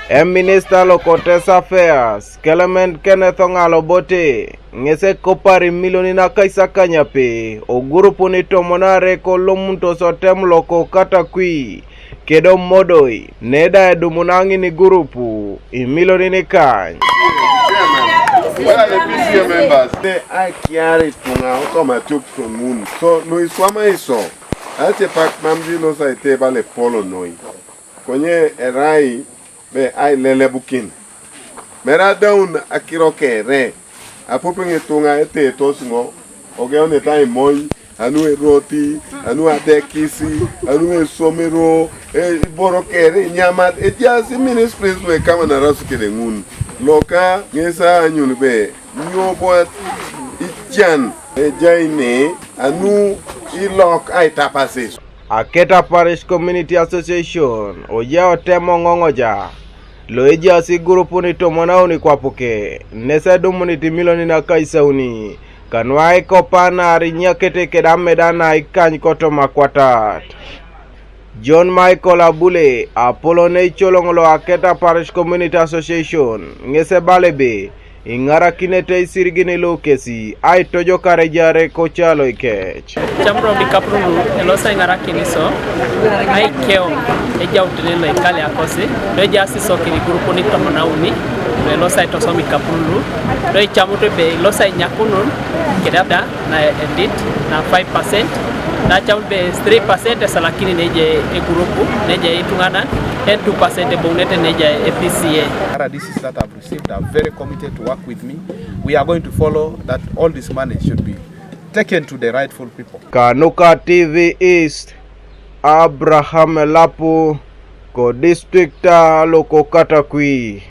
Minister Locotes Affairs, Clement Kenneth Ongalobote, ngese kopari milioni na kaisa kanyape, Ogurupun itomonare kolomunto sotem loko katakwi, kedo modoi, neda edumunangi ni gurupu, imilioni ni kany. Well, the PCA members, they are carried to now come at you from moon. So, no is one I saw. I say, Pack Mamji knows I table a polo noi. Konye erai be I lele bukin. Mera down a kiroke re. A popping it to a te tosingo. Okay, on the time moi. Anu e roti, anu a dekisi, anu e somero, e borokere, nyamat. It just ministries may come and arasuke the moon. Loka ngesa anyunbe nyobot ichan ejaine anu ilok aitapase. Aketa Parish Community Association oja otemo ngongoja loeja si Igurupun itomonauni kwapoke nese dumuniti milioni na kaisauni kanwai kopana arinyakete kedamedana ikany koto makwatat. John Michael Abule, Apollo Necholongolo Aketa Parish Community Association, ngese balebe, ingara kinete isirigine lokesi, ay tojo karejare kochalo ikech. Chamro bikaprulu, elosa ingara kiniso, ay keo, eja utinelo ikale akose, eja asisoki ni Igurupun itomonauni, elosa itosomi kaprulu, doi chamuto be elosa inyakunun, kedabda na edit na 5%, na chambe 3% salakini neje Igurupun neje itungana and 2% bonete neje PCA. This is that I've received are very committed to work with me. We are going to follow that all this money should be taken to the rightful people. Kanuka TV East, Abraham Lapu, ko district loko Katakwi.